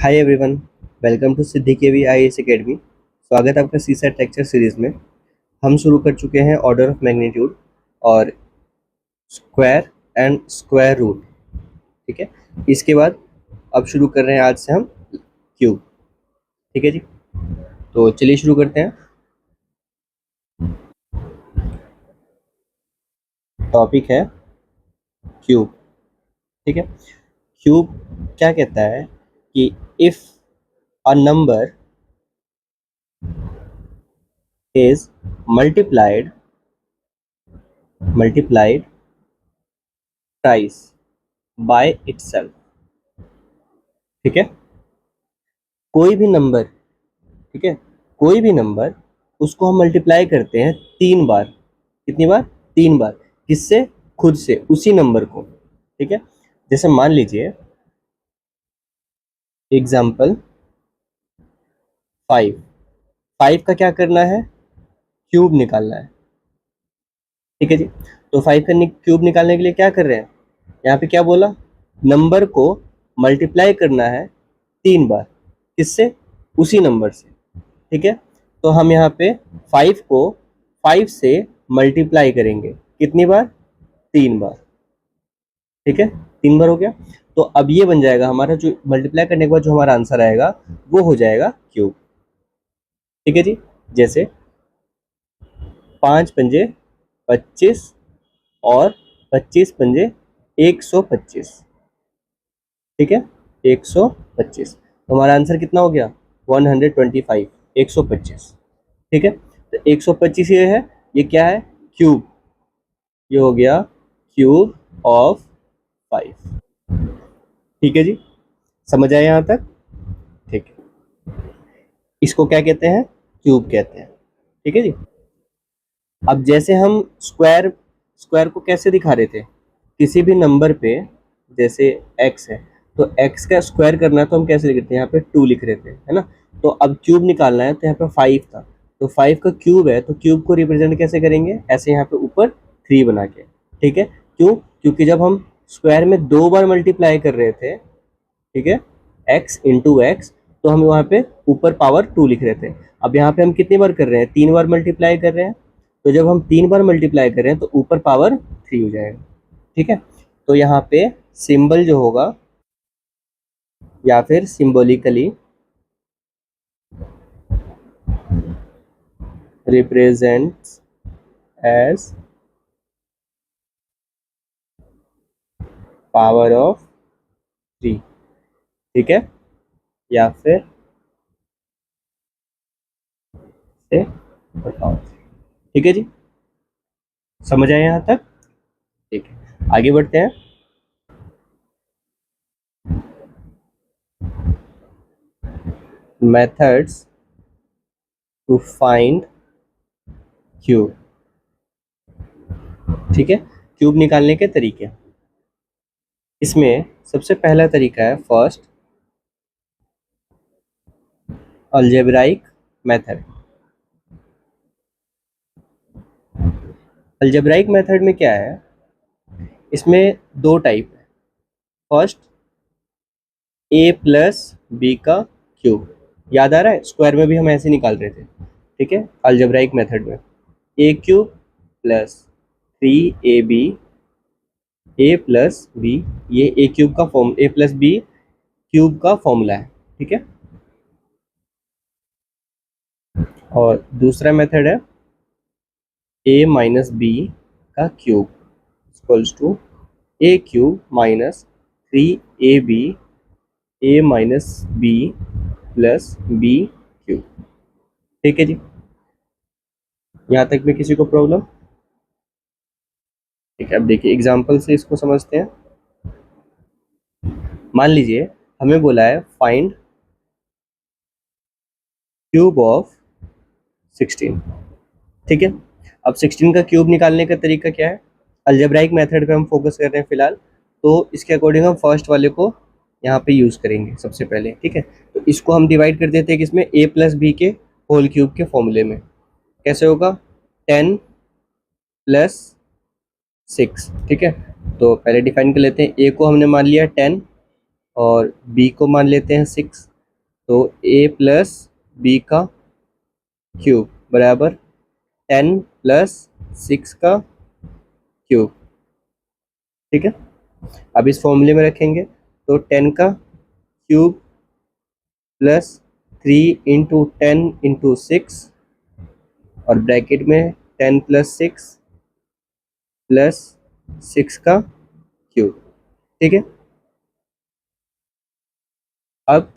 Hi everyone, welcome to Siddhi KV IAS academy. स्वागत है आपका सीसेट लेक्चर सीरीज में। हम शुरू कर चुके हैं ऑर्डर ऑफ मैग्नीट्यूड और स्क्वायर एंड स्क्वायर रूट। ठीक है, इसके बाद अब शुरू कर रहे हैं आज से हम क्यूब। ठीक है जी, तो चलिए शुरू करते हैं। टॉपिक है क्यूब। ठीक है, क्यूब क्या कहता है कि if a number is multiplied thrice by itself. ठीक है, कोई भी नंबर, ठीक है, कोई भी नंबर उसको हम मल्टीप्लाई करते हैं 3 बार। कितनी बार? 3 बार। किससे? खुद से, उसी नंबर को। ठीक है, जैसे मान लीजिए एग्जाम्पल 5। 5 का क्या करना है? क्यूब निकालना है। ठीक है जी, तो 5 का क्यूब निकालने के लिए क्या कर रहे हैं? यहाँ पे क्या बोला? नंबर को मल्टीप्लाई करना है 3 बार। किससे? उसी नंबर से। ठीक है, तो हम यहाँ पे 5 को 5 से मल्टीप्लाई करेंगे। कितनी बार? 3 बार। ठीक है, 3 बार हो गया। तो अब ये बन जाएगा हमारा, जो मल्टीप्लाई करने के बाद जो हमारा आंसर आएगा वो हो जाएगा क्यूब। ठीक है जी, जैसे 5 पंजे 25 और 25 पंजे 125। ठीक है, 125। तो हमारा आंसर कितना हो गया? 125, 125। ठीक है, तो 125 ये है, ये क्या है? क्यूब। ये हो गया क्यूब ऑफ 5। ठीक है जी, समझ आया यहाँ तक? ठीक है, इसको क्या कहते हैं? क्यूब कहते हैं। ठीक है जी, अब जैसे हम स्क्वायर स्क्वायर को कैसे दिखा रहे थे? किसी भी नंबर पे, जैसे x है तो x का स्क्वायर करना है तो हम कैसे लिखते हैं? यहाँ पे 2 लिख रहे थे, है ना। तो अब क्यूब निकालना है तो यहाँ पे 5 था, तो 5 का क्यूब है, तो क्यूब को रिप्रेजेंट कैसे करेंगे? ऐसे यहाँ पे ऊपर 3 बना के। ठीक है, क्यों? क्योंकि जब हम स्क्वायर में 2 बार मल्टीप्लाई कर रहे थे, ठीक है, x इंटू एक्स, तो हम वहाँ पे ऊपर पावर 2 लिख रहे थे। अब यहाँ पे हम कितनी बार कर रहे हैं? 3 बार मल्टीप्लाई कर रहे हैं। तो जब हम 3 बार मल्टीप्लाई कर रहे हैं तो ऊपर पावर 3 हो जाएगा। ठीक है, तो यहाँ पे सिंबल जो होगा, या फिर symbolically represents as power of 3। ठीक है, या फिर से बताओ। ठीक है जी, समझ आए यहाँ तक? ठीक है, आगे बढ़ते हैं। Methods to find cube. ठीक है, क्यूब निकालने के तरीके। इसमें सबसे पहला तरीका है first algebraic method. Algebraic method में क्या है? इसमें 2 टाइप है। फर्स्ट a प्लस बी का क्यूब। याद आ रहा है, स्क्वायर में भी हम ऐसे निकाल रहे थे। ठीक है, अलजेब्राइक मेथड में a cube plus 3ab a plus b, ये a क्यूब का form, a plus b cube का फॉर्मूला है। ठीक है, और दूसरा मेथड है a माइनस बी का cube equals to a cube minus 3ab a minus b plus b cube. ठीक है जी, यहाँ तक में किसी को प्रॉब्लम? ठीक है, अब देखिए एग्जाम्पल से इसको समझते हैं। मान लीजिए हमें बोला है फाइंड क्यूब ऑफ 16। ठीक है, अब 16 का क्यूब निकालने का तरीका क्या है? अलजेब्राइक मेथड पे हम फोकस कर रहे हैं फिलहाल, तो इसके अकॉर्डिंग हम फर्स्ट वाले को यहाँ पे यूज़ करेंगे सबसे पहले। ठीक है, तो इसको हम डिवाइड कर देते हैं किसमें? a प्लस बी के होल क्यूब के फॉर्मूले में। कैसे होगा? 10 प्लस 6। ठीक है, तो पहले डिफाइन कर लेते हैं। a को हमने मान लिया 10 और b को मान लेते हैं 6। तो a प्लस बी का क्यूब बराबर 10 प्लस 6 का क्यूब। ठीक है, अब इस फॉर्मूले में रखेंगे तो 10 का क्यूब प्लस 3 × 10 × 6 और ब्रैकेट में 10 प्लस 6 प्लस 6 का क्यूब। ठीक है, अब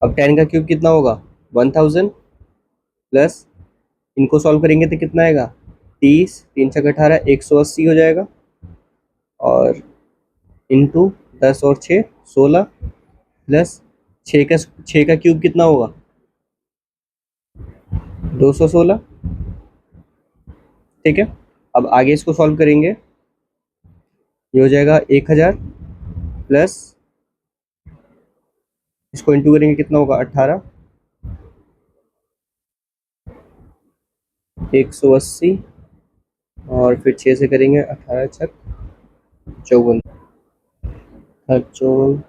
10 का क्यूब कितना होगा 1000 प्लस इनको सॉल्व करेंगे तो कितना आएगा 30, 3 × 6 = 18, 180 हो जाएगा और इंटू 10 और 6 16 प्लस 6 का क्यूब कितना होगा 216। ठीक है, अब आगे इसको सॉल्व करेंगे, ये हो जाएगा 1000 प्लस इसको इंटू करेंगे कितना होगा 18, 180 और फिर 6 से करेंगे 18 छक 54 54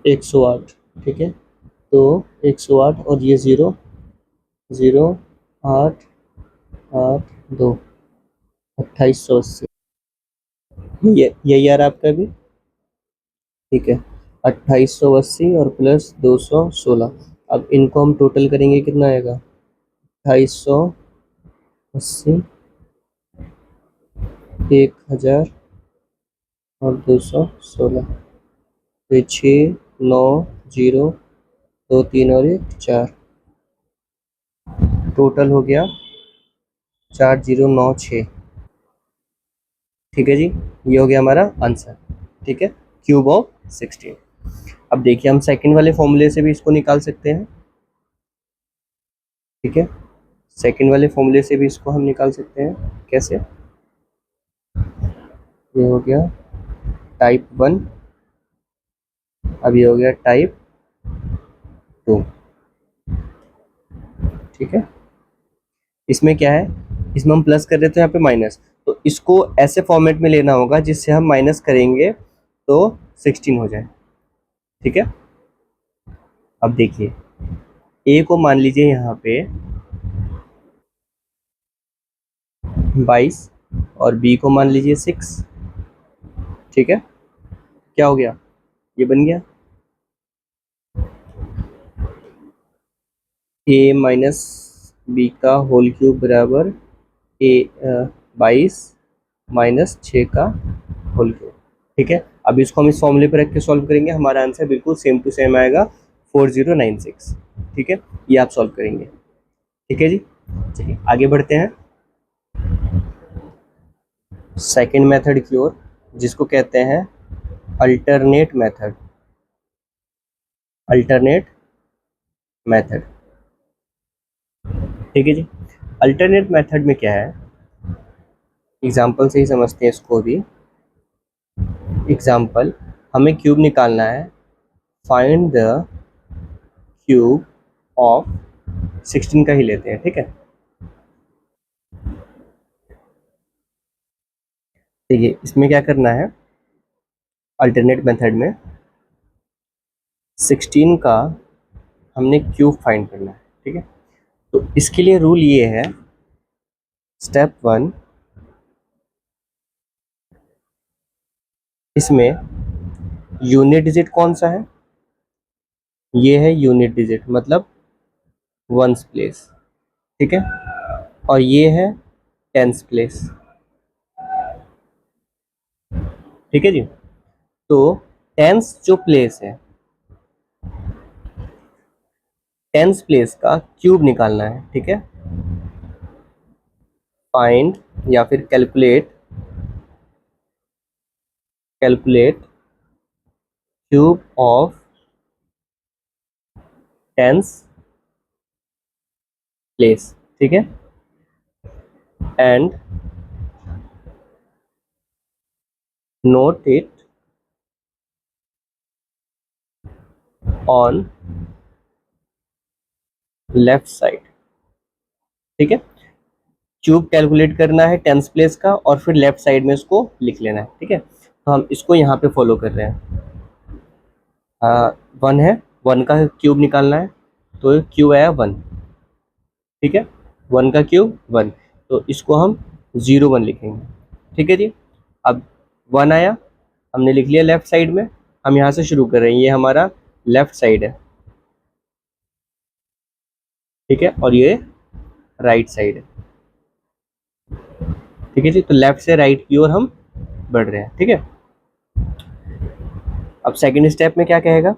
108। ठीक है, तो 108 और ये 0 0 8 8 2 2880 यही यार आपका भी। ठीक है, 2880 और प्लस 216। अब इनको हम टोटल करेंगे कितना आएगा 2880 1000 और 216, तो 6 9 0 2 3 और 1 4, टोटल हो गया 4096। ठीक है जी, ये हो गया हमारा आंसर। ठीक है, क्यूब ऑफ 16। अब देखिए हम सेकंड वाले फॉर्मूले से भी इसको निकाल सकते हैं। ठीक है, सेकंड वाले फॉर्मूले से भी इसको हम निकाल सकते हैं। कैसे, ये हो गया टाइप 1, अब ये हो गया टाइप 2। ठीक है, इसमें क्या है, इसमें हम प्लस कर रहे थे यहाँ पे माइनस, तो इसको ऐसे फॉर्मेट में लेना होगा जिससे हम माइनस करेंगे तो 16 हो जाए। ठीक है, अब देखिए ए को मान लीजिए यहाँ पे 22 और बी को मान लीजिए 6। ठीक है, क्या हो गया, ये बन गया a माइनस बी का होल क्यूब बराबर ए 22 माइनस 6 का होल क्यूब। ठीक है, अब इसको हम इस फॉर्मूले पर रख के सॉल्व करेंगे, हमारा आंसर बिल्कुल सेम टू सेम आएगा 4096। ठीक है, ये आप सॉल्व करेंगे। ठीक है जी, चलिए आगे बढ़ते हैं सेकंड मेथड की ओर, जिसको कहते हैं अल्टरनेट मेथड। Alternate method. ठीक है जी, अल्टरनेट मेथड में क्या है, एग्जाम्पल से ही समझते हैं इसको भी। एग्जाम्पल, हमें क्यूब निकालना है, फाइंड द क्यूब ऑफ 16 का ही लेते हैं। ठीक है, देखिए इसमें क्या करना है, अल्टरनेट मेथड में 16 का हमने क्यूब फाइंड करना है। ठीक है, तो इसके लिए रूल ये है, स्टेप 1, इसमें यूनिट डिजिट कौन सा है, ये है यूनिट डिजिट, मतलब वंस प्लेस। ठीक है, और ये है टेंस प्लेस। ठीक है जी, तो टेंस जो प्लेस है, टेंस प्लेस का क्यूब निकालना है। ठीक है, फाइंड या फिर calculate, calculate cube of tens place. ठीक है, and note it on left side. ठीक है, क्यूब कैलकुलेट करना है टेंस प्लेस का और फिर लेफ्ट साइड में इसको लिख लेना है। ठीक है, तो हम इसको यहाँ पे फॉलो कर रहे हैं। 1 है, 1 का क्यूब निकालना है, तो क्यूब आया 1, ठीक है, 1 का क्यूब 1, तो इसको हम 0 1 लिखेंगे, ठीक है जी। अब 1 आया, हमने लिख लिया लेफ्ट साइड में, हम यहाँ से शुरू कर रहे हैं, ये हमारा लेफ्ट साइड है, ठीक है, और ये राइट साइड है, ठीक है जी। तो लेफ्ट से राइट की ओर हम बढ़ रहे हैं, ठीक है। अब सेकंड स्टेप में क्या कहेगा,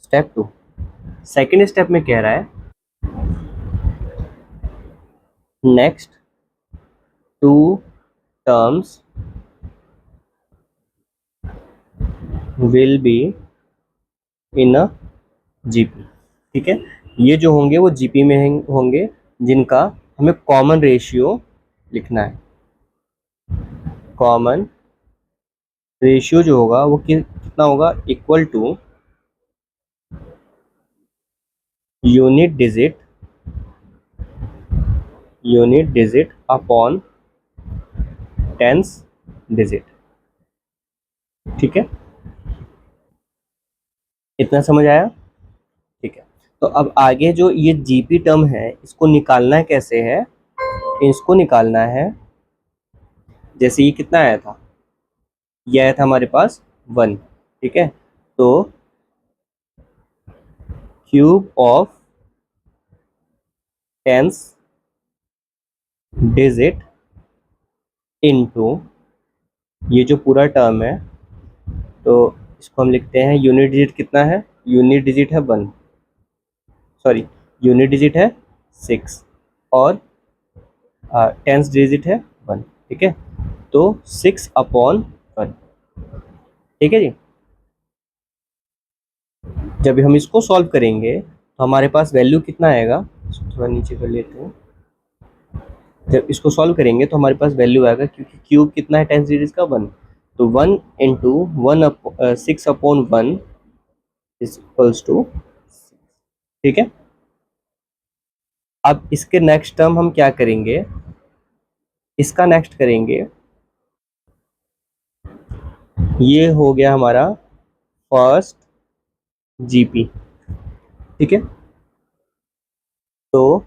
स्टेप 2, सेकंड स्टेप में कह रहा है next 2 terms will be in a GP, ठीक है। ये जो होंगे वो जीपी में होंगे, जिनका हमें कॉमन रेशियो लिखना है। कॉमन रेशियो जो होगा वो कितना होगा, equal to unit digit upon tens digit, ठीक है। इतना समझ आया, ठीक है। तो अब आगे जो ये जीपी टर्म है, इसको निकालना कैसे है, इसको निकालना है, जैसे ये कितना आया था, ये आया था हमारे पास 1, ठीक है, तो cube of tens digit into ये जो पूरा टर्म है, तो इसको हम लिखते हैं, यूनिट डिजिट कितना है, यूनिट डिजिट है 1, सॉरी, यूनिट डिजिट है 6, और टेंस डिजिट है 1, ठीक है, तो 6/1, ठीक है जी। जब हम इसको सॉल्व करेंगे तो हमारे पास वैल्यू कितना आएगा, थोड़ा नीचे कर लेते हैं, जब इसको सॉल्व करेंगे तो हमारे पास वैल्यू आएगा, क्योंकि क्यूब कितना है टेंस डिजिट का 1, तो 1 इंटू 6/1 इज इक्वल्स टू, ठीक है। अब इसके नेक्स्ट टर्म हम क्या करेंगे, इसका नेक्स्ट करेंगे, ये हो गया हमारा फर्स्ट जीपी, ठीक है। तो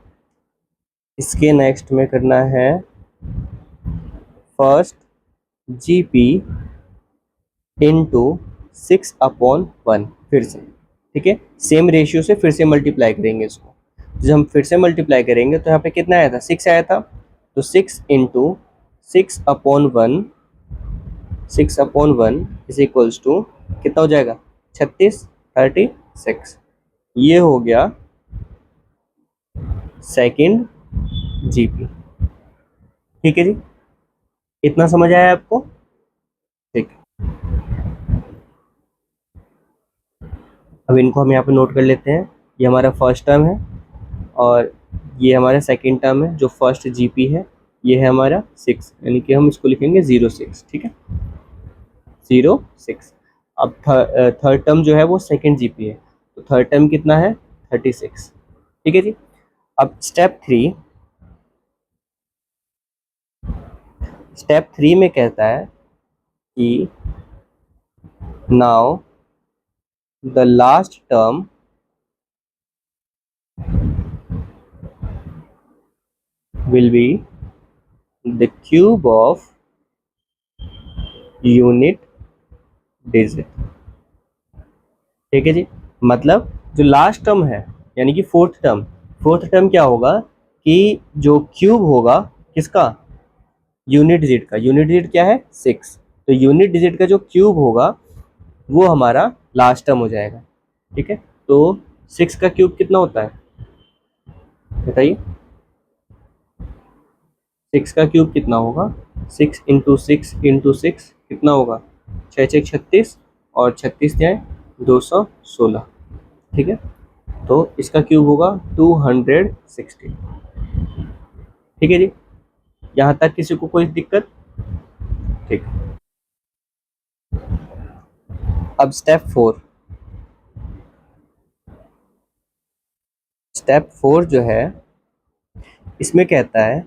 इसके नेक्स्ट में करना है फर्स्ट जीपी इंटू 6/1, फिर से, ठीक है, सेम रेशियो से फिर से मल्टीप्लाई करेंगे इसको। जब हम फिर से मल्टीप्लाई करेंगे तो यहाँ पे कितना आया था, 6 आया था, तो 6 इंटू 6/1, 6/1 इज इक्वल्स टू कितना हो जाएगा, 36 ये हो गया सेकंड जीपी, ठीक है जी। इतना समझ आया आपको, ठीक है। अब इनको हम यहाँ पे नोट कर लेते हैं, ये हमारा फर्स्ट टर्म है, और ये हमारा सेकंड टर्म है, जो फर्स्ट जीपी है, ये है हमारा 6, यानी कि हम इसको लिखेंगे 0 6, ठीक है, 0 6। अब थर्ड टर्म जो है वो सेकंड जीपी है, तो थर्ड टर्म कितना है, 36, ठीक है जी। अब स्टेप थ्री में कहता है कि now the last term will be the cube of unit digit, ठीक है जी। मतलब जो लास्ट टर्म है, यानी कि फोर्थ टर्म क्या होगा, कि जो क्यूब होगा किसका, यूनिट डिजिट का, यूनिट डिजिट क्या है 6, तो यूनिट डिजिट का जो क्यूब होगा वो हमारा लास्ट टर्म हो जाएगा, ठीक है। तो 6 का क्यूब कितना होता है, बताइए, 6 का क्यूब कितना होगा, 6 इंटू 6 कितना होगा, 6 6 36, और 36 जाए 216, ठीक है, तो इसका क्यूब होगा 260, ठीक है जी। यहाँ तक किसी को कोई दिक्कत, ठीक। अब स्टेप 4 जो है, इसमें कहता है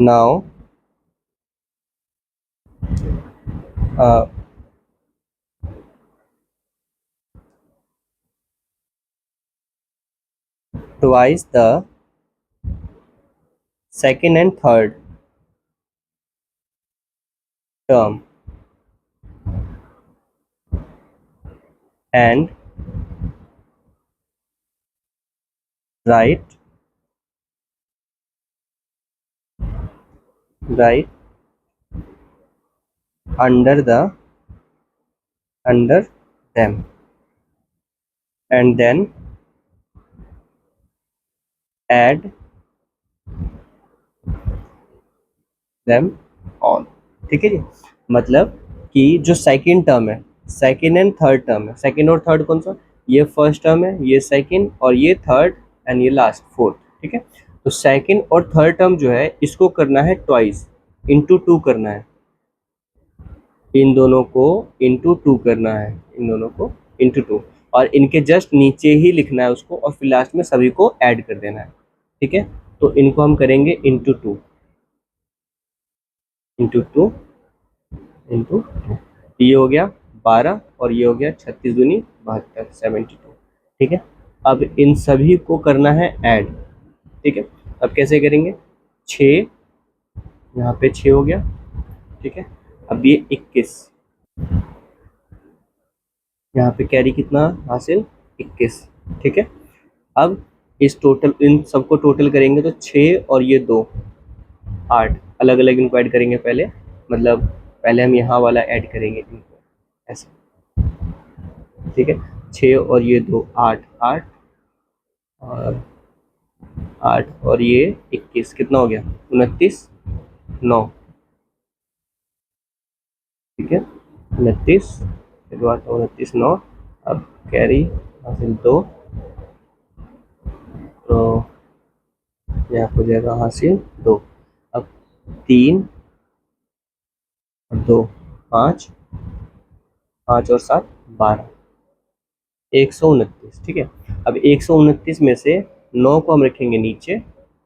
now twice the second and third term and write write under them, and then add them all। ठीक है जी। मतलब कि जो सेकंड टर्म है, सेकंड एंड थर्ड टर्म है, सेकंड और थर्ड कौन सा, ये फर्स्ट टर्म है, ये सेकंड, और ये थर्ड, एंड ये लास्ट फोर्थ। ठीक है, तो सेकंड और थर्ड टर्म जो है इसको करना है ट्वाइस, इंटू टू करना है, इन दोनों को इंटू टू करना है, इन दोनों को इंटू टू, और इनके जस्ट नीचे ही लिखना है उसको, और फिर लास्ट में सभी को ऐड कर देना है। ठीक है, तो इनको हम करेंगे into two, into two, into two, ये हो गया 12 और ये हो गया 36 दूनी 72, 72। ठीक है, अब इन सभी को करना है ऐड। ठीक है, अब कैसे करेंगे, 6, यहाँ पे 6 हो गया। ठीक है, अब ये 21, यहाँ पे कैरी कितना हासिल, 21। ठीक है, अब इस टोटल, इन सबको टोटल करेंगे तो 6 और ये 2, 8, अलग अलग इनको ऐड करेंगे पहले, मतलब पहले हम यहाँ वाला ऐड करेंगे इनको ऐसे। ठीक है, 6 और ये 2, 8, 8 और 8 और ये 21, कितना हो गया 29, 9। ठीक है, 29, फिर 29, 9। अब कैरी हासिल 2, तो यहाँ हो जाएगा हासिल 2। अब 3 और 2, 5, 5 और 7, 12, 129। ठीक है, अब 129 में से 9 को हम रखेंगे नीचे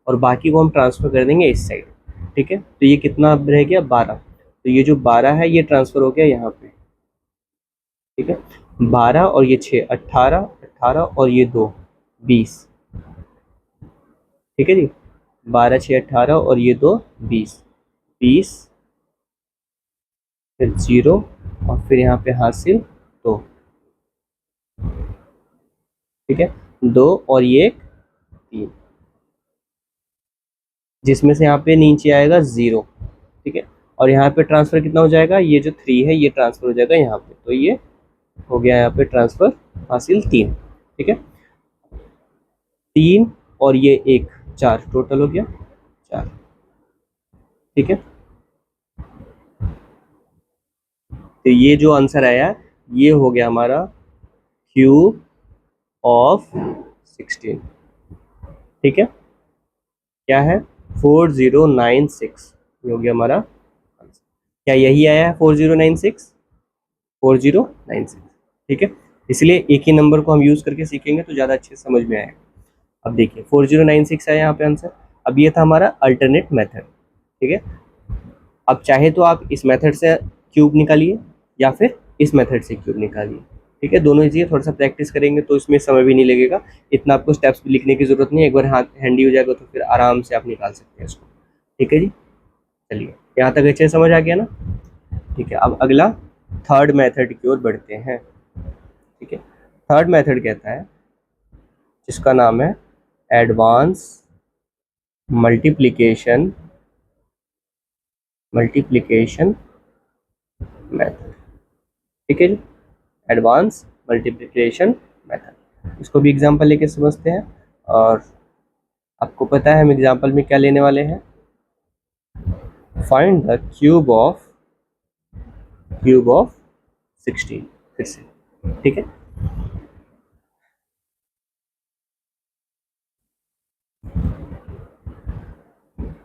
और बाकी को हम ट्रांसफ़र कर देंगे इस साइड। ठीक है, तो ये कितना अब रह गया 12, तो ये जो 12 है ये ट्रांसफ़र हो गया यहाँ पे। ठीक है, 12 और ये 6, 18, 18 और ये 2, 20। ठीक है जी, 12, 6, 18 और ये 2, 20, 20, फिर 0 और फिर यहाँ पे हासिल 2। ठीक है, 2 और ये 3, जिसमें से यहाँ पे नीचे आएगा 0। ठीक है, और यहाँ पे ट्रांसफ़र कितना हो जाएगा, ये जो 3 है ये ट्रांसफ़र हो जाएगा यहाँ पे, तो ये हो गया यहाँ पे ट्रांसफ़र हासिल 3। ठीक है, 3 और ये 1, 4, टोटल हो गया 4। ठीक है, तो ये जो आंसर आया ये हो गया हमारा क्यूब ऑफ 16। ठीक है, क्या है 4096, ये हो गया हमारा आंसर। क्या यही आया है 4096, 4096। ठीक है, इसलिए एक ही नंबर को हम यूज़ करके सीखेंगे तो ज़्यादा अच्छे से समझ में आएगा। अब देखिए 4096 है यहाँ पे आंसर। अब ये था हमारा अल्टरनेट मेथड। ठीक है, अब चाहे तो आप इस मेथड से क्यूब निकालिए या फिर इस मेथड से क्यूब निकालिए। ठीक है, दोनों चीज़ें थोड़ा सा प्रैक्टिस करेंगे तो इसमें समय भी नहीं लगेगा, इतना आपको स्टेप्स भी लिखने की ज़रूरत नहीं है, एक बार हाथ हैंडी हो जाएगा तो फिर आराम से आप निकाल सकते हैं इसको। ठीक है जी, चलिए यहाँ तक अच्छे से समझ आ गया ना। ठीक है, अब अगला थर्ड मेथड की ओर बढ़ते हैं। ठीक है, थर्ड मेथड कहता है, जिसका नाम है एडवांस मल्टीप्लिकेशन मल्टीप्लिकेशन मेथड। ठीक है जी, एडवांस मल्टीप्लिकेशन मेथड, इसको भी एग्जांपल लेके समझते हैं। और आपको पता है हम एग्जांपल में क्या लेने वाले हैं, फाइंड द क्यूब ऑफ 16 फिर से। ठीक है,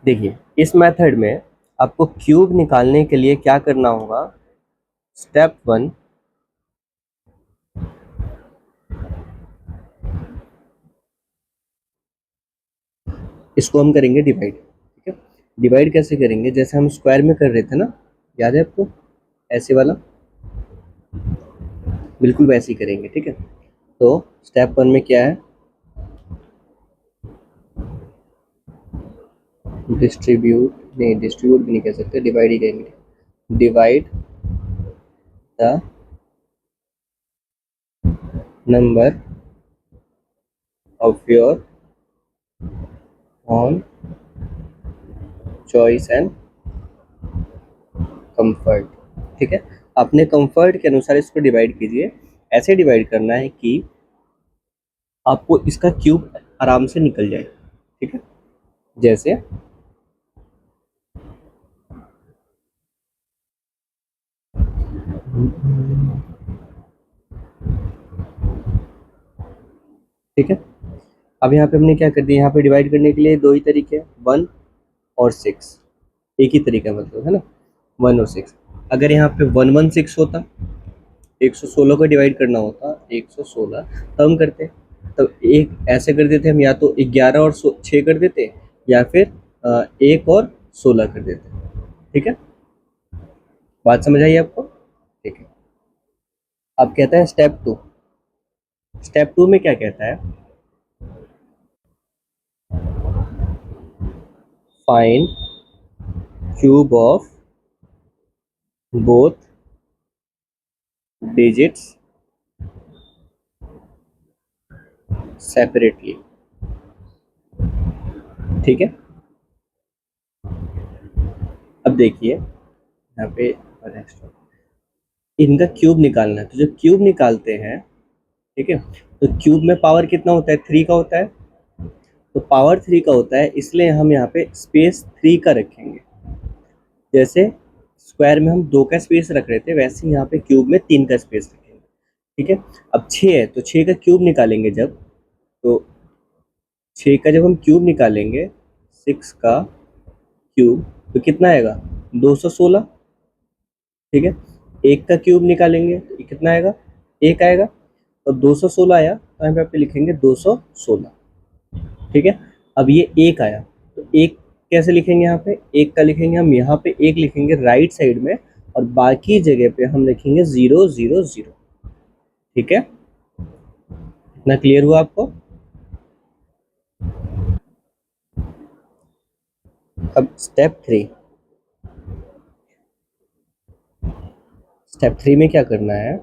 देखिए इस मेथड में आपको क्यूब निकालने के लिए क्या करना होगा, स्टेप 1, इसको हम करेंगे डिवाइड। ठीक है, डिवाइड कैसे करेंगे, जैसे हम स्क्वायर में कर रहे थे ना, याद है आपको, ऐसे वाला बिल्कुल वैसे ही करेंगे, ठीक है। तो स्टेप 1 में क्या है, डिस्ट्रीब्यूट, नहीं डिस्ट्रीब्यूट भी नहीं कह सकते, डिवाइड ही कहेंगे। Divide the number of your on choice and comfort, ठीक है। अपने कंफर्ट के अनुसार इसको डिवाइड कीजिए। ऐसे डिवाइड करना है कि आपको इसका क्यूब आराम से निकल जाए, ठीक है। जैसे ठीक है। अब यहाँ पे हमने क्या कर दिया, यहाँ पे डिवाइड करने के लिए दो ही तरीके हैं, 1 और 6, एक ही तरीका मतलब है ना, 1 और 6। अगर यहाँ पे 116 होता, 116 को डिवाइड करना होता 116, तो हम करते, तो एक ऐसे कर देते हम, या तो 11 और 6 कर देते, या फिर 1 और 16 कर देते, ठीक है। बात समझ आई आपको, ठीक है। अब कहता है स्टेप 2। स्टेप 2 में क्या कहता है, find cube of both digits separately, ठीक है। अब देखिए यहाँ पे इनका क्यूब निकालना है, तो जब क्यूब निकालते हैं, ठीक है, तो क्यूब में पावर कितना होता है, 3 का होता है, तो पावर 3 का होता है, इसलिए हम यहाँ पे स्पेस 3 का रखेंगे। जैसे स्क्वायर में हम 2 का स्पेस रख रहे थे, वैसे यहाँ पे क्यूब में 3 का स्पेस रखेंगे, ठीक है। अब 6 है, तो 6 का क्यूब निकालेंगे जब, तो 6 का जब हम क्यूब निकालेंगे, 6 का क्यूब, तो कितना आएगा, 216, ठीक है। एक का क्यूब निकालेंगे तो ये कितना आएगा, एक आएगा, तो 216 आया, तो हम यहाँ पे लिखेंगे 216, ठीक है। अब ये एक आया, तो एक कैसे लिखेंगे, यहाँ पे एक का लिखेंगे हम, यहाँ पे एक लिखेंगे राइट साइड में, और बाकी जगह पे हम लिखेंगे 000, ठीक है। इतना क्लियर हुआ आपको। अब स्टेप 3, स्टेप 3 में क्या करना है,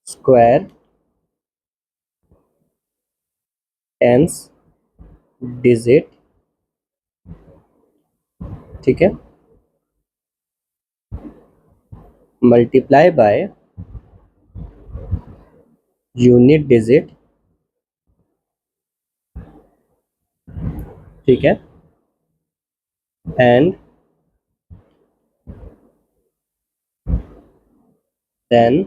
स्क्वायर टेंस डिजिट, ठीक है, मल्टीप्लाई बाय यूनिट डिजिट, ठीक है, एंड देन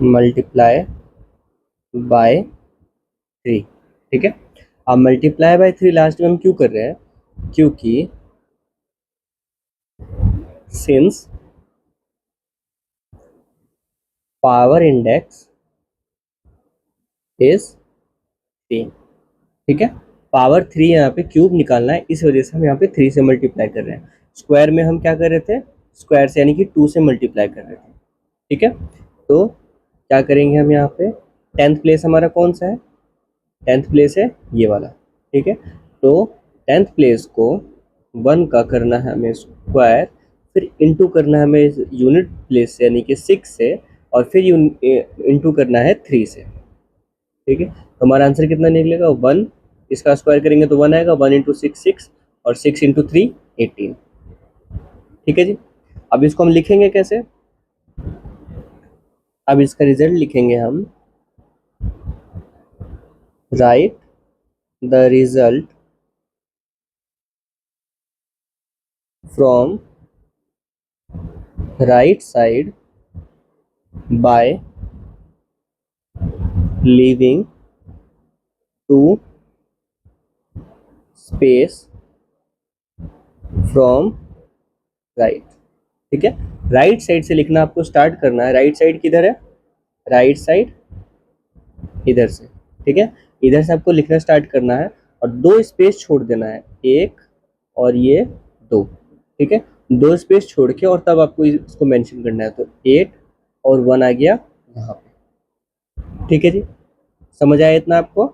मल्टीप्लाई बाय 3, ठीक है। अब मल्टीप्लाई बाय 3 लास्ट में हम क्यों कर रहे हैं, क्योंकि सिंस पावर इंडेक्स इज 3, ठीक है। पावर 3 यहाँ पे क्यूब निकालना है, इस वजह से हम यहाँ पे 3 से मल्टीप्लाई कर रहे हैं। स्क्वायर में हम क्या कर रहे थे, स्क्वायर से यानी कि 2 से मल्टीप्लाई कर रहे थे, ठीक है। तो क्या करेंगे हम यहाँ पे, 10th प्लेस हमारा कौन सा है, 10th प्लेस है ये वाला, ठीक है। तो 10th प्लेस को 1 का करना है हमें स्क्वायर, फिर इंटू करना है हमें यूनिट प्लेस से यानी कि 6 से, और फिर इंटू करना है 3 से, ठीक है। तो हमारा आंसर कितना निकलेगा, 1, इसका स्क्वायर करेंगे तो 1 आएगा, 1 इंटू 6 6, और 6 इंटू 3 18, ठीक है जी। अब इसको हम लिखेंगे कैसे, अब इसका रिजल्ट लिखेंगे हम, write the result from right side by leaving two space from right, ठीक है। राइट साइड से लिखना आपको स्टार्ट करना है, राइट साइड किधर है, राइट साइड इधर से, ठीक है। इधर से आपको लिखना स्टार्ट करना है, और 2 स्पेस छोड़ देना है, एक और ये 2, ठीक है, 2 स्पेस छोड़ के और तब आपको इसको मेंशन करना है, तो 8 और 1 आ गया यहाँ पे, ठीक है जी, समझ आया इतना आपको?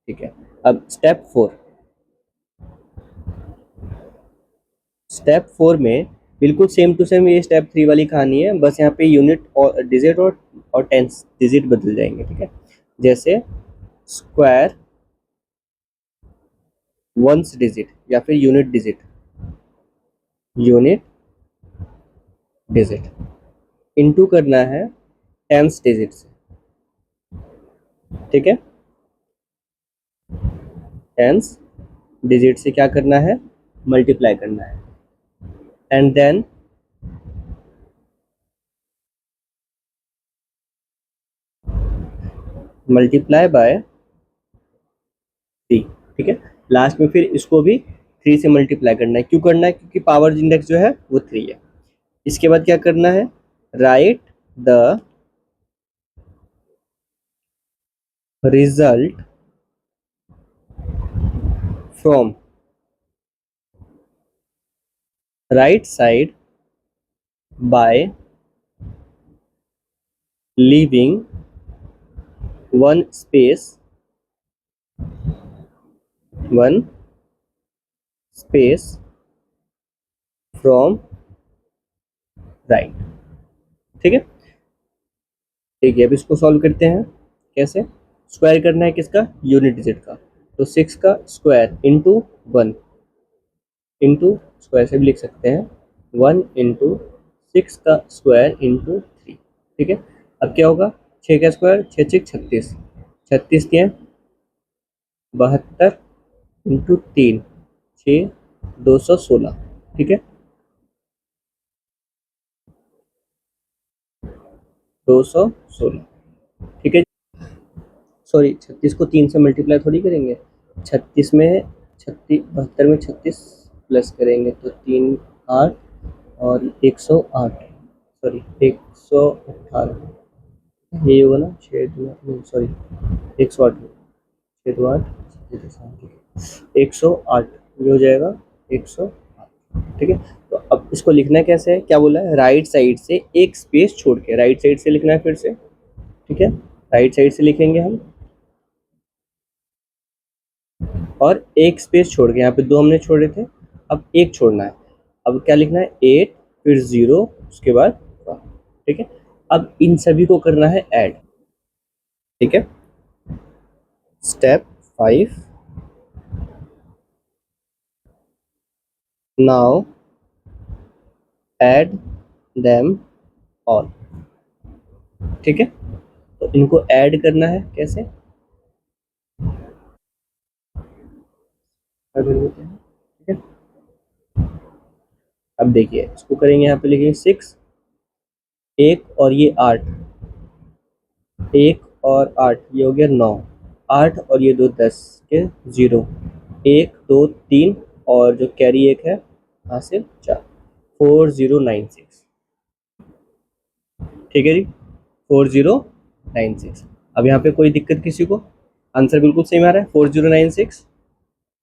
ठीक है, अब स्टेप 4 में बिल्कुल सेम टू सेम ये स्टेप 3 वाली कहानी है, बस यहाँ पे यूनिट और डिजिट और टेंस डिजिट बदल जाएंगे, ठीक है, जैसे स्क्वायर वंस डिजिट या फिर यूनिट डिजिट इनटू करना है टेंस डिजिट से, ठीक है, टेंस डिजिट से क्या करना है, मल्टीप्लाई करना है, एंड देन मल्टीप्लाई बाय 3, ठीक है, लास्ट में फिर इसको भी 3 से मल्टीप्लाई करना है, क्यों करना है, क्योंकि पावर इंडेक्स जो है वो 3 है। इसके बाद क्या करना है, right the result from right side by leaving one space from right, ठीक है, ठीक है, अब इसको सॉल्व करते हैं, कैसे, स्क्वायर करना है किसका, यूनिट डिजिट का, तो 6 का स्क्वायर इंटू 1 इंटू स्क्वायर से भी लिख सकते हैं 1 इंटू 6 का स्क्वायर इंटू 3, ठीक है, अब क्या होगा, 6 का स्क्वायर 6 6 36, 36 के 72 इंटू 3 6 216, ठीक है, 216, ठीक है, सॉरी 36 को 3 से मल्टीप्लाई थोड़ी करेंगे, 36 में 36 72 में 36 प्लस करेंगे तो 3 8 और 108, सॉरी 118, ये होगा ना 6 सॉरी 108, 6 2 8 108, ये हो जाएगा 108, ठीक है, तो अब इसको लिखना है कैसे है, क्या बोला है, राइट साइड से एक स्पेस छोड़ के, राइट साइड से लिखना है फिर से, ठीक है, राइट साइड से लिखेंगे हम और एक स्पेस छोड़ के, यहाँ पे 2 हमने छोड़े थे, अब एक छोड़ना है, अब क्या लिखना है 8 फिर 0 उसके बाद 1, ठीक है, अब इन सभी को करना है ऐड, ठीक है, step 5, now add them all, ठीक है, तो इनको ऐड करना है कैसे, ऐड कर देते हैं, ठीक है, अब देखिए इसको करेंगे, यहाँ पे लिखेंगे 6 1 और ये 8, 1 और 8 ये हो गया 9, 8 और ये 2 10 के 0, 1 2 3 और जो कैरी 1 है यहाँ से 4, 4096, ठीक है जी, 4096, अब यहाँ पे कोई दिक्कत किसी को, आंसर बिल्कुल सेम आ रहा है,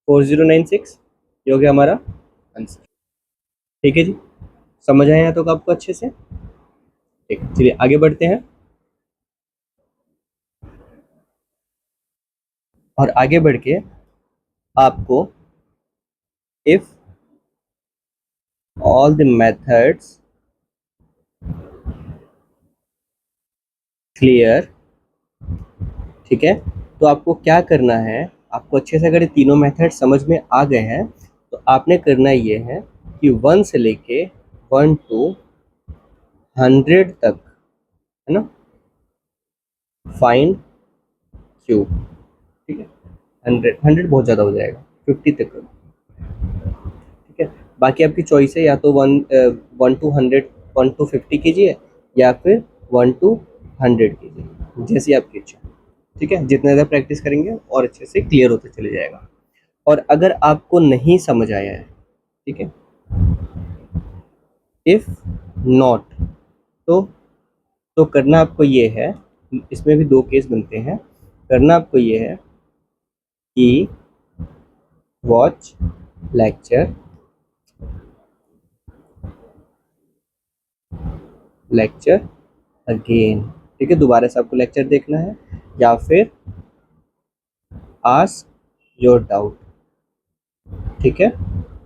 4096 ये हो गया हमारा आंसर, ठीक है जी, समझ आया तो आपको अच्छे से, ठीक है, चलिए आगे बढ़ते हैं, और आगे बढ़ के आपको if all the methods clear, ठीक है, तो आपको क्या करना है, आपको अच्छे से अगर ये तीनों मेथड समझ में आ गए हैं तो आपने करना ये है कि 1 से लेके 1 to 100 तक, है ना, फाइंड क्यूब, ठीक है, 100 बहुत ज़्यादा हो जाएगा, 50 तक करो, ठीक है, बाकी आपकी चॉइस है, या तो 1 to 50 कीजिए या फिर 1 to 100 कीजिए, जैसी आपकी इच्छा, ठीक है, जितना ज़्यादा प्रैक्टिस करेंगे और अच्छे से क्लियर होते चले जाएगा, और अगर आपको नहीं समझ आया है, ठीक है, इफ नॉट, तो करना आपको ये है, इसमें भी 2 केस बनते हैं, करना आपको ये है कि वॉच लेक्चर लेक्चर अगेन, ठीक है, दोबारा से आपको लेक्चर देखना है, या फिर आस्क योर डाउट, ठीक है,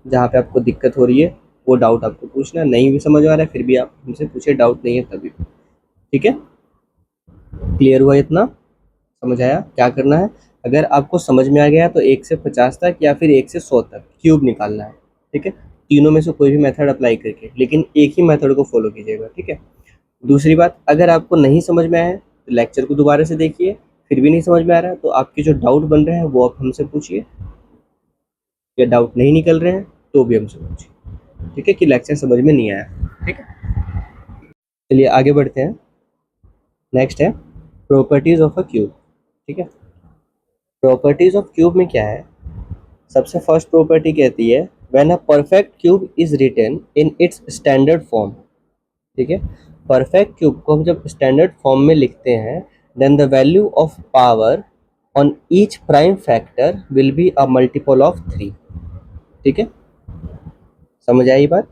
जहाँ पे आपको दिक्कत हो रही है वो डाउट आपको पूछना, नहीं भी समझ आ रहा है फिर भी आप हमसे पूछे, डाउट नहीं है तभी, ठीक है। क्लियर हुआ इतना? समझ आया क्या करना है? अगर आपको समझ में आ गया तो 1 से 50 तक या फिर 1 से 100 तक क्यूब निकालना है, ठीक है, तीनों में से कोई भी मेथड अप्लाई करके, लेकिन एक ही मेथड को फॉलो कीजिएगा, ठीक है। दूसरी बात, अगर आपको नहीं समझ में आया है तो लेक्चर को दोबारा से देखिए, फिर भी नहीं समझ में आ रहा है तो आपके जो डाउट बन रहे हैं वो आप हमसे पूछिए, या डाउट नहीं निकल रहे हैं तो भी हमसे पूछिए, ठीक है, कि लेक्चर समझ में नहीं आया, ठीक है। चलिए आगे बढ़ते हैं। नेक्स्ट है प्रॉपर्टीज ऑफ अ क्यूब, ठीक है। प्रॉपर्टीज ऑफ क्यूब में क्या है, सबसे फर्स्ट प्रॉपर्टी कहती है when a perfect cube is written in its standard form, ठीक है, परफेक्ट क्यूब को हम जब स्टैंडर्ड फॉर्म में लिखते हैं then the value of power on each prime factor will be a multiple of 3, ठीक है, समझ आई बात?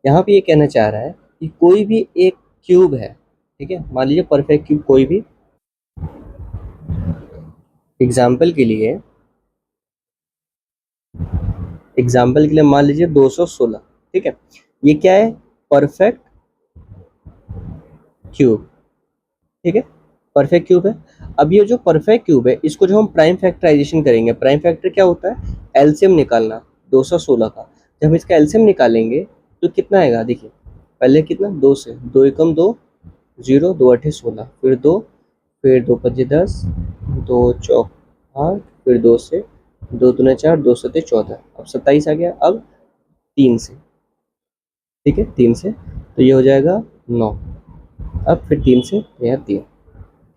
यहाँ पे ये कहना चाह रहा है कि कोई भी एक क्यूब है, ठीक है, मान लीजिए परफेक्ट क्यूब कोई भी, एग्जाम्पल के लिए मान लीजिए 216, ठीक है, ये क्या है, परफेक्ट क्यूब, ठीक है, परफेक्ट क्यूब है। अब ये जो परफेक्ट क्यूब है इसको जो हम प्राइम फैक्टराइजेशन करेंगे, प्राइम फैक्टर क्या होता है, एलसीएम निकालना 216 का, जब हम इसका एलसीएम निकालेंगे तो कितना आएगा, देखिए पहले कितना, 2 से 2 एकम 2, 0 2 अठे 16, फिर 2, फिर 2 पच्चीस 10, 2 चौक 8, फिर 2 से 2 दूने 4, 2 सत्ते 14, अब 27 आ गया, अब 3 से, ठीक है, 3 से तो ये हो जाएगा 9, अब फिर 3 से यह 3,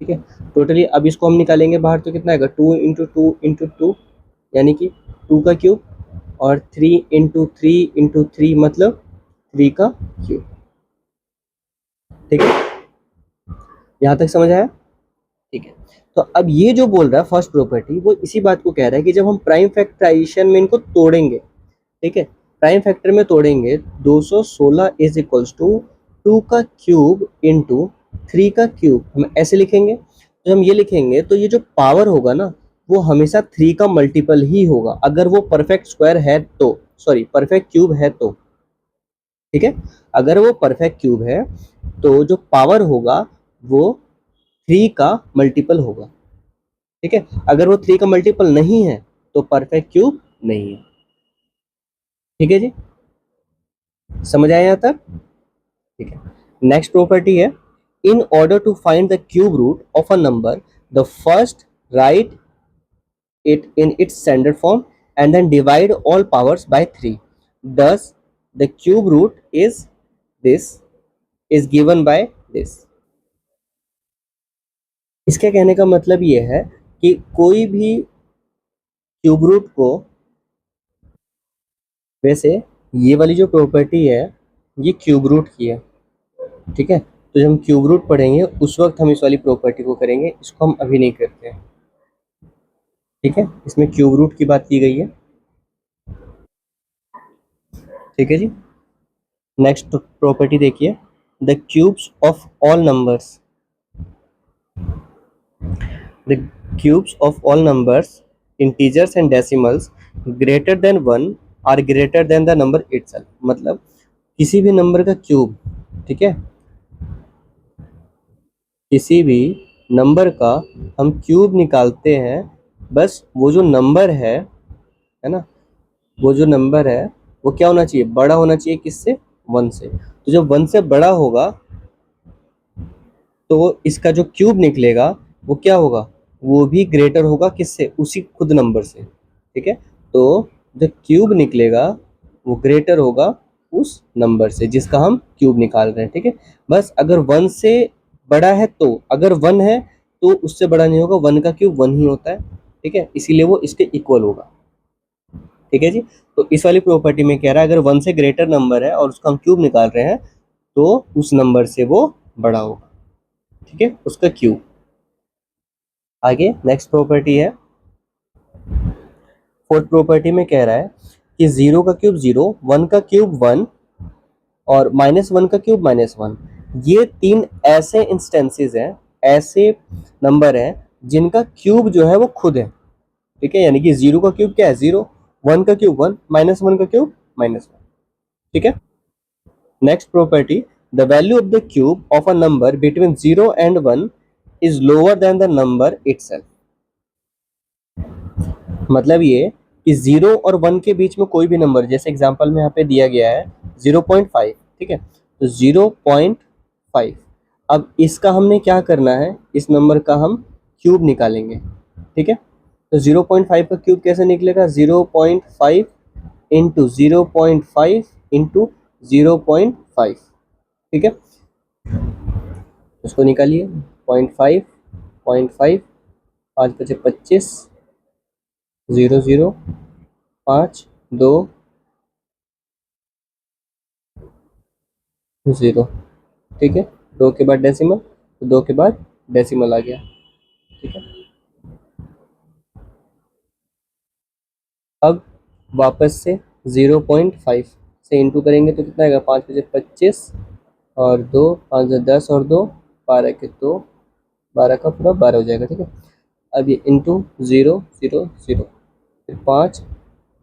ठीक है, टोटली अब इसको हम निकालेंगे बाहर तो कितना आएगा, 2 इंटू टू इंटू टू, यानी कि 2 का क्यूब, और 3 इंटू थ्री इंटू थ्री मतलब 3 का क्यूब, ठीक है, यहाँ तक समझ आया? ठीक है, तो अब ये जो बोल रहा है फर्स्ट प्रॉपर्टी वो इसी बात को कह रहा है कि जब हम प्राइम फैक्टराइजेशन में इनको तोड़ेंगे, ठीक है, प्राइम फैक्टर में तोड़ेंगे 216 इज इक्वल्स टू 2 का क्यूब इंटू 3 का क्यूब, हम ऐसे लिखेंगे, जब हम ये लिखेंगे तो ये जो पावर होगा ना वो हमेशा 3 का मल्टीपल ही होगा, अगर वो परफेक्ट स्क्वायर है तो, सॉरी परफेक्ट क्यूब है तो, ठीक है, अगर वो परफेक्ट क्यूब है तो जो पावर होगा वो 3 का मल्टीपल होगा, ठीक है, अगर वो 3 का मल्टीपल नहीं है तो परफेक्ट क्यूब नहीं है, ठीक है जी, समझ आया यहाँ तक? ठीक है, नेक्स्ट प्रॉपर्टी है in order to find the cube root of a number the first write it in its standard form and then divide all powers by 3, thus the cube root is this is given by this। इसके कहने का मतलब ये है कि कोई भी cube root को, वैसे ये वाली जो प्रॉपर्टी है ये क्यूब रूट की है, ठीक है, तो जब हम क्यूब रूट पढ़ेंगे उस वक्त हम इस वाली प्रॉपर्टी को करेंगे, इसको हम अभी नहीं करते हैं, ठीक है, इसमें क्यूब रूट की बात की गई है, ठीक है जी। नेक्स्ट प्रॉपर्टी देखिए the cubes of all numbers, the cubes of all numbers integers and decimals greater than 1 are greater than the number itself, मतलब किसी भी नंबर का क्यूब, ठीक है, किसी भी नंबर का हम क्यूब निकालते हैं, बस वो जो नंबर है ना, वो जो नंबर है वो क्या होना चाहिए, बड़ा होना चाहिए किससे, 1 से, तो जब 1 से बड़ा होगा तो इसका जो क्यूब निकलेगा वो क्या होगा, वो भी ग्रेटर होगा किससे, उसी खुद नंबर से, ठीक है, तो जो क्यूब निकलेगा वो ग्रेटर होगा उस नंबर से जिसका हम क्यूब निकाल रहे हैं, ठीक है, बस अगर 1 से बड़ा है तो, अगर 1 है तो उससे बड़ा नहीं होगा, 1 का क्यूब 1 ही होता है, ठीक है, इसीलिए वो इसके इक्वल होगा, ठीक है जी। तो इस वाली प्रॉपर्टी में कह रहा है अगर 1 से ग्रेटर नंबर है और उसका हम क्यूब निकाल रहे हैं तो उस नंबर से वो बड़ा होगा, ठीक है, उसका क्यूब। आगे नेक्स्ट प्रॉपर्टी है, फोर्थ प्रॉपर्टी में कह रहा है कि 0 का क्यूब 0, 1 का क्यूब 1 और -1 का क्यूब -1, ये 3 ऐसे इंस्टेंसेस हैं, ऐसे नंबर हैं जिनका क्यूब जो है वो खुद है, ठीक है। यानी कि 0 का क्यूब क्या है 0, 1 का क्यूब 1, -1 का क्यूब -1, ठीक है। Next property, the value of the cube of a number between 0 and 1 is lower than the number itself. मतलब ये कि 0 और 1 के बीच में कोई भी नंबर, जैसे एग्जांपल में यहाँ पे दिया गया है 0.5, ठीक है। तो 0.5, अब इसका हमने क्या करना है, इस नंबर का हम क्यूब निकालेंगे, ठीक है। तो 0.5 का क्यूब कैसे निकलेगा, 0.5 इंटू 0.5 इंटू 0.5, ठीक है। उसको निकालिए, 0.5, 0.5, 5×5 = 25, 0 0, 5 2 0, ठीक है। 2 के बाद डेसिमल, तो 2 के बाद डेसिमल आ गया, ठीक है। अब वापस से 0.5 से इंटू करेंगे तो कितना आएगा, 5×5 = 25 और 2, 5 10 और 2 12 के 2, 12 का पूरा 12 हो जाएगा, ठीक है। अब ये इंटू 0 0 0, फिर 5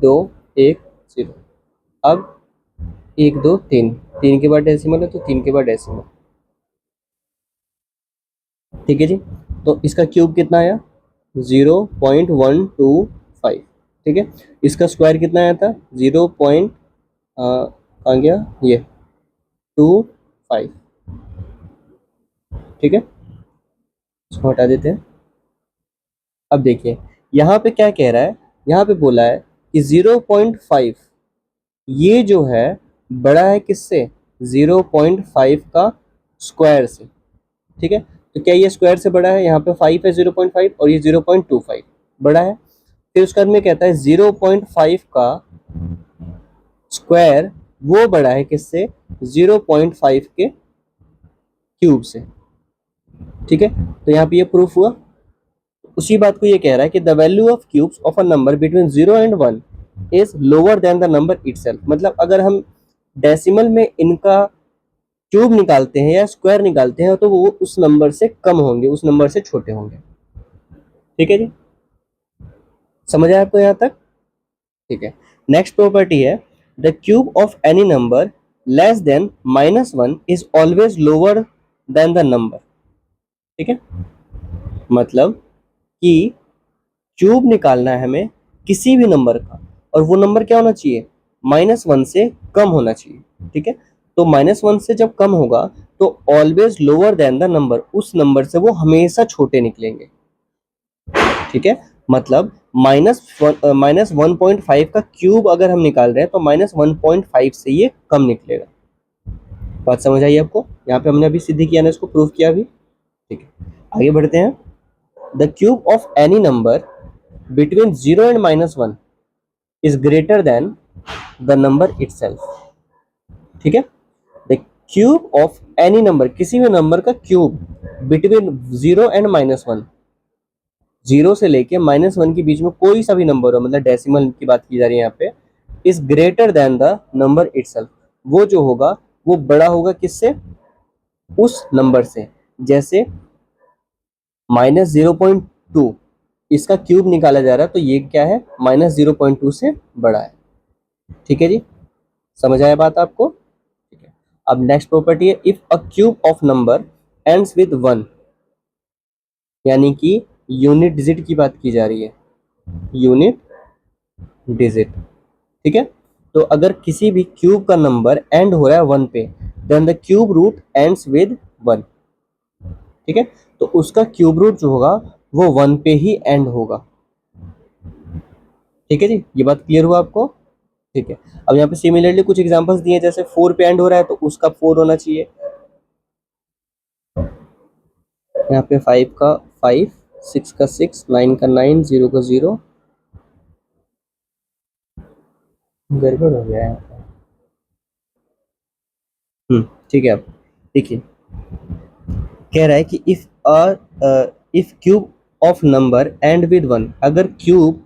2 1 0, अब 1 2 3, 3 के बाद डेसिमल है तो 3 के बाद डेसिमल, ठीक है जी। तो इसका क्यूब कितना आया, 0.125, ठीक है। इसका स्क्वायर कितना आया था, 0 पॉइंट आ गया ये 25, ठीक है। इसको हटा देते हैं। अब देखिए यहाँ पे क्या कह रहा है, यहाँ पे बोला है कि 0.5 ये जो है बड़ा है किससे, 0.5 का स्क्वायर से, ठीक है। तो क्या ये स्क्वायर से बड़ा है, यहाँ पे 5 है 0.5 और ये 0.25 बड़ा है। फिर उसके बाद में कहता है 0.5 का स्क्वायर वो बड़ा है किससे, 0.5 के क्यूब से, ठीक है। तो यहाँ पे ये प्रूफ हुआ। उसी बात को ये कह रहा है कि the value of cubes of a number between 0 and 1 is lower than the number itself. मतलब अगर हम डेसिमल में इनका क्यूब निकालते हैं या स्क्वायर निकालते हैं तो वो उस नंबर से कम होंगे, उस नंबर से छोटे होंगे, ठीक है जी। समझ आया आपको यहाँ तक, ठीक है। नेक्स्ट प्रॉपर्टी है, the cube of any number less than -1 is always lower than the number, ठीक है। मतलब कि क्यूब निकालना है हमें किसी भी नंबर का, और वो नंबर क्या होना चाहिए, -1 से कम होना चाहिए, ठीक है। तो -1 से जब कम होगा तो always lower than the number, उस नंबर से वो हमेशा छोटे निकलेंगे, ठीक है। मतलब -1.5 का क्यूब अगर हम निकाल रहे हैं तो -1.5 से ये कम निकलेगा। बात समझ आई आपको, यहाँ पे हमने अभी सिद्ध किया ना, इसको प्रूव किया अभी, ठीक है। आगे बढ़ते हैं, the cube of any number between 0 and -1 is greater than the number itself, ठीक है। The cube of any number, किसी भी नंबर का क्यूब बिटवीन 0 एंड -1, 0 से लेके -1 के बीच में कोई सा भी नंबर हो, मतलब डेसिमल की बात की जा रही है यहाँ पे, is greater than the number itself, वो जो होगा वो बड़ा होगा किससे, उस नंबर से। जैसे -0.2 इसका क्यूब निकाला जा रहा है तो ये क्या है, -0.2 से बड़ा है, ठीक है जी। समझ आया बात आपको, ठीक है। अब नेक्स्ट प्रॉपर्टी है, if a cube of number ends with 1, यानी कि यूनिट डिजिट की बात की जा रही है, यूनिट डिजिट, ठीक है। तो अगर किसी भी क्यूब का नंबर एंड हो रहा है 1 पे, then the cube root ends with 1, ठीक है। तो उसका क्यूब रूट जो होगा वो 1 पे ही एंड होगा, ठीक है जी। ये बात क्लियर हुआ आपको, ठीक है। अब यहाँ पे सिमिलरली कुछ एग्जांपल्स दिए, जैसे 4 पे एंड हो रहा है तो उसका 4 होना चाहिए, यहाँ पे 5 का 5, 6 का 6, 9 का 9, 0 का 0, गड़बड़ हो गया है। ठीक है। अब देखिए कह रहा है कि if cube of number and with 1, अगर क्यूब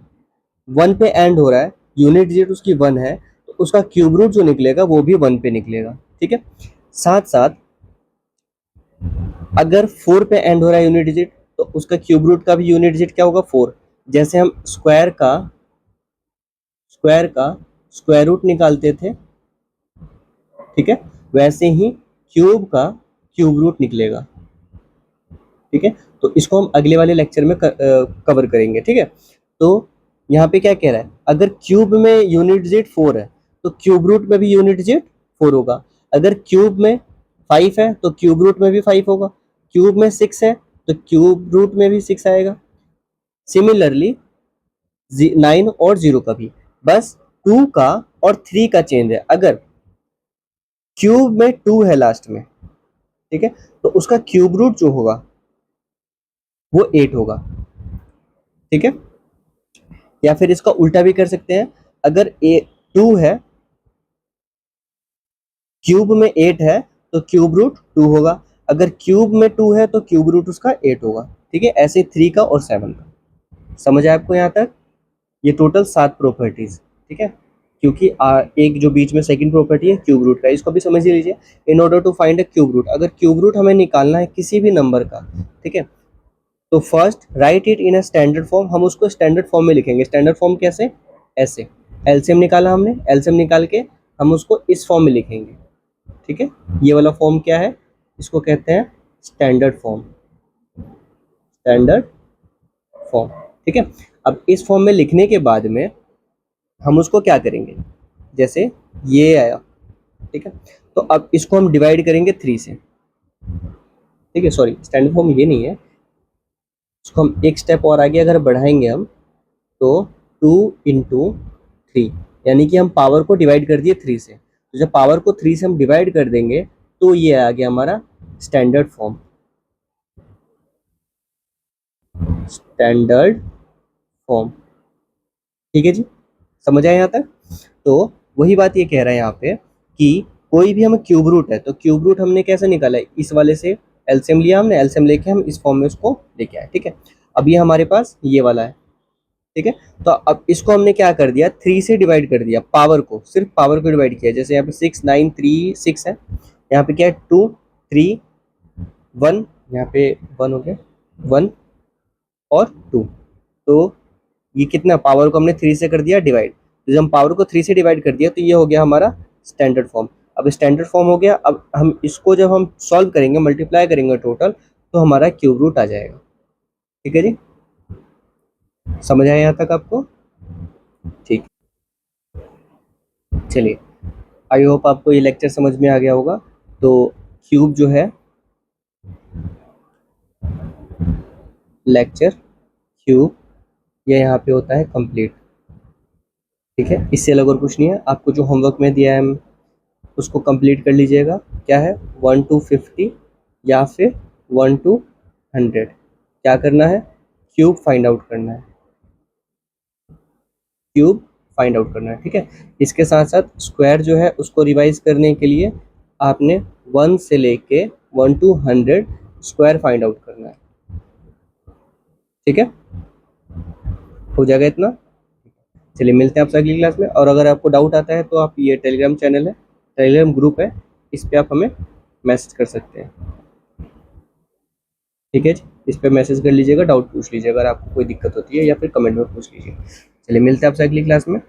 1 पे एंड हो रहा है, यूनिट डिजिट उसकी 1 है, तो उसका क्यूब रूट जो निकलेगा वो भी 1 पे निकलेगा, ठीक है। साथ साथ अगर 4 पे एंड हो रहा है यूनिट डिजिट तो उसका क्यूब रूट का भी यूनिट डिजिट क्या होगा 4। जैसे हम स्क्वायर का स्क्वायर रूट निकालते थे, ठीक है, वैसे ही क्यूब का क्यूब रूट निकलेगा। ठीक है, तो इसको हम अगले वाले लेक्चर में कवर करेंगे। ठीक है, तो यहाँ पे क्या कह रहा है, अगर क्यूब में यूनिट डिजिट 4 है तो क्यूब रूट में भी यूनिट डिजिट 4 होगा। अगर क्यूब में 5 है तो क्यूब रूट में भी 5 होगा। क्यूब में 6 है तो क्यूब रूट में भी 6 आएगा। सिमिलरली 9 और 0 का भी, बस 2 का और 3 का चेंज है। अगर क्यूब में 2 है लास्ट में, ठीक है, तो उसका क्यूब रूट जो होगा वो 8 होगा। ठीक है, या फिर इसका उल्टा भी कर सकते हैं। अगर 2 है, क्यूब में 8 है तो क्यूब रूट 2 होगा। अगर क्यूब में 2 है तो क्यूब रूट उसका 8 होगा। ठीक है, ऐसे 3 का और 7 का। समझ आया आपको यहाँ तक? ये टोटल 7 प्रॉपर्टीज। ठीक है, क्योंकि एक जो बीच में सेकंड प्रॉपर्टी है क्यूब रूट का, इसको भी समझ ही लीजिए। In order to find a cube root, अगर क्यूब रूट हमें निकालना है किसी भी नंबर का, ठीक है, तो first right it in a standard form. हम उसको स्टैंडर्ड फॉर्म में लिखेंगे। स्टैंडर्ड फॉर्म कैसे? ऐसे एलसीएम निकाला हमने, एलसीएम निकाल के हम उसको इस फॉर्म में लिखेंगे। ठीक है, ये वाला फॉर्म क्या है, इसको कहते हैं स्टैंडर्ड फॉर्म। स्टैंडर्ड फॉर्म, ठीक है। अब इस फॉर्म में लिखने के बाद में हम उसको क्या करेंगे, जैसे ये आया, ठीक है, तो अब इसको हम डिवाइड करेंगे 3 से। ठीक है, सॉरी, स्टैंडर्ड फॉर्म ये नहीं है, इसको हम एक स्टेप और आगे अगर बढ़ाएंगे हम, तो 2 इंटू 3, यानी कि हम पावर को डिवाइड कर दिए 3 से। तो जब पावर को 3 से हम डिवाइड कर देंगे तो ये आ गया हमारा स्टैंडर्ड फॉर्म। स्टैंडर्ड फॉर्म, ठीक है जी, समझ आया यहाँ तक? तो वही बात ये कह रहा है यहाँ पे कि कोई भी हमें क्यूब रूट है तो क्यूब रूट हमने कैसे निकाला है, इस वाले से एलसीएम लिया हमने, एलसीएम लेके हम इस फॉर्म में उसको लेके आए। ठीक है, अब ये हमारे पास ये वाला है। ठीक है, तो अब इसको हमने क्या कर दिया, 3 से डिवाइड कर दिया, पावर को, सिर्फ पावर को डिवाइड किया। जैसे यहाँ पे 6 9 3 6 है, यहाँ पे क्या है 2 3 1, यहाँ पे 1 हो गया, 1 और 2, तो ये कितना, पावर को हमने 3 से कर दिया डिवाइड। तो जब हम पावर को 3 से डिवाइड कर दिया तो ये हो गया हमारा स्टैंडर्ड फॉर्म। अब स्टैंडर्ड फॉर्म हो गया, अब हम इसको जब हम सॉल्व करेंगे, मल्टीप्लाई करेंगे टोटल, तो हमारा क्यूब रूट आ जाएगा। ठीक है जी, समझ आया यहाँ तक आपको? ठीक, चलिए, आई होप आपको ये लेक्चर समझ में आ गया होगा। तो क्यूब जो है, लेक्चर क्यूब, ये यहाँ पे होता है कंप्लीट। ठीक है, इससे अलग और कुछ नहीं है। आपको जो होमवर्क में दिया है उसको कंप्लीट कर लीजिएगा। क्या है, 1 to 50 या फिर 1 to 100, क्या करना है, क्यूब फाइंड आउट करना है। क्यूब फाइंड आउट करना है। ठीक है, इसके साथ साथ स्क्वायर जो है उसको रिवाइज करने के लिए आपने 1 से लेके 1 to 100 स्क्वायर फाइंड आउट करना है। ठीक है, हो जाएगा इतना। चलिए, मिलते हैं आपसे अगली क्लास में। और अगर आपको डाउट आता है तो आप, ये टेलीग्राम चैनल है, टेलीग्राम ग्रुप है, इस पर आप हमें मैसेज कर सकते हैं। ठीक है जी, इस पर मैसेज कर लीजिएगा, डाउट पूछ लीजिएगा अगर आपको कोई दिक्कत होती है, या फिर कमेंट में पूछ लीजिए। चलिए, मिलते हैं आपसे अगली क्लास में।